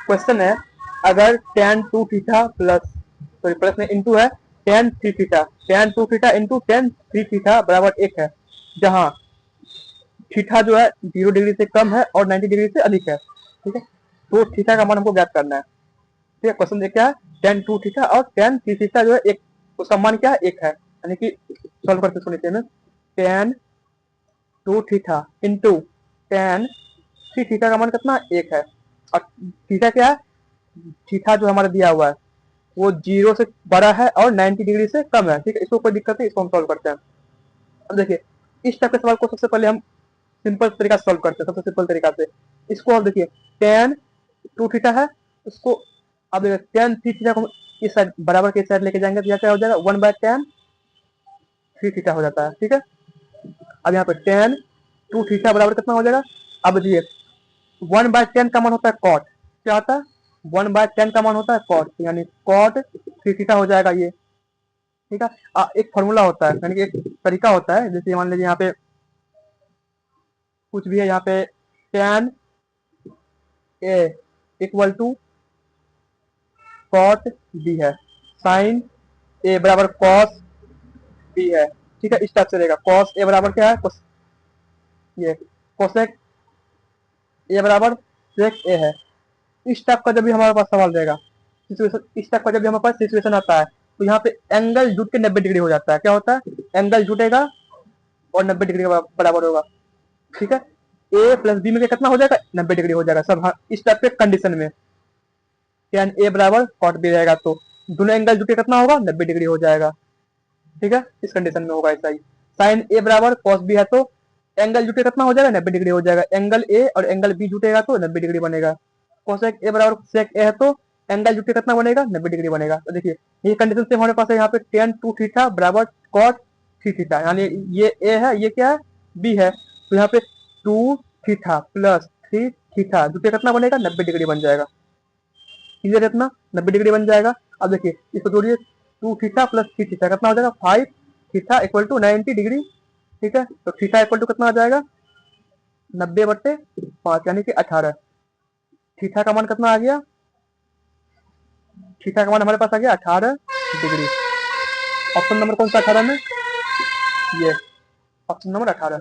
Question है, अगर tan 2 theta plus, sorry plus में इंटू है, tan 3 theta, tan 2 theta into tan 3 theta बराबर 1 है, जहां थीटा जो है 0 डिग्री से कम है और 90 डिग्री से अधिक है। ठीक है, तो थीटा का मान हमको ज्ञात करना है। ठीक है, क्वेश्चन देखिए है tan 2 थीटा और tan 3 थीटा जो है एक, उसका मान क्या है, 1 है, यानी कि सॉल्व करते इसको नीचे में, tan 2 theta into tan 3 theta का मान कितना, 1 है, और थीटा क्या है, थीटा जो हमारा दिया हुआ है वो 0 से बड़ा है और 90 डिग्री से कम है। ठीक है, इसको कोई दिक्कत नहीं, इसको हम सॉल्व करते हैं। अब देखिए, इस टाइप के सवाल को सबसे पहले हम सिंपल तरीका से सॉल्व करते हैं, सबसे सिंपल तरीका से। इसको आप देखिए, tan 2 थीटा है, उसको अब देखिए tan 3 थीटा को इस साइड बराबर के साइड लेके जाएंगे तो क्या हो जाएगा, 1/tan 3 थीटा हो जाता है। ठीक है, अब यहाँ पे tan 2 थीटा बराबर कितना हो जाएगा, अब देखिए 1/tan का मान होता है cot, क्या होता है, 1/tan का मान होता है cot, यानी cot 3 थीटा हो जाएगा ये। ठीक है, एक फॉर्मूला होता है, यानी कि एक तरीका होता है, जैसे मान लीजिए यहाँ पे कुछ भी है, यहाँ पे tan a equal to cot b है, sin a बराबर cos b है। ठीक है, इस टाइप से रहेगा, cos a बराबर क्या है, ये cosec a बराबर sec a है। इस टाइप का जब भी हमारे पास सवाल रहेगा, सिचुएशन, इस टाइप का जब भी हमारे पास सिचुएशन आता है, तो यहाँ पे एंगल जुट के 90 डिग्री हो जाता है। क्या होता है, एंगल जुटेगा और 90 डिग्री के बराबर होगा। ठीक है, ए प्लस बी में कितना हो जाएगा, 90 डिग्री हो जाएगा सब। हाँ, इस टाइप के कंडीशन में tan ए बराबर cot b रहेगा, तो दोनों एंगल जुटे कितना होगा, 90 डिग्री हो जाएगा। ठीक है, इस कंडीशन में होगा ऐसा ही। sin a बराबर cos b है, तो एंगल जुटे कितना हो जाएगा, 90 डिग्री हो जाएगा, एंगल ए और एंगल बी जुटेगा तो 90 डिग्री बनेगा। cosec a बराबर sec a है, तो एंगल जुटे कितना बनेगा, 90 डिग्री बनेगा। तो देखिए ये कंडीशन से हमारे पास है, यहाँ पे tan 2 थीटा बराबर cot 3 थीटा, यानी ये a है, ये क्या है, b है, तो यहाँ पे 2 थीटा प्लस 3 थीटा जुटे कितना बनेगा, 90 डिग्री बन जाएगा। क्लियर है, इतना 90 डिग्री बन जाएगा। अब देखिए इसको जोड़िए, 2 थीटा प्लस 3 थीटा कितना हो जाएगा, 5 थीटा इक्वल टू 90 डिग्री। ठीक है, तो थीटा इक्वल टू कितना आ जाएगा, 90/5 यानी कि 18। थीटा का मान कितना आ गया, थीटा का मान हमारे पास आ गया 18 डिग्री। ऑप्शन नंबर कौन सा 18 में, ये ऑप्शन नंबर 18।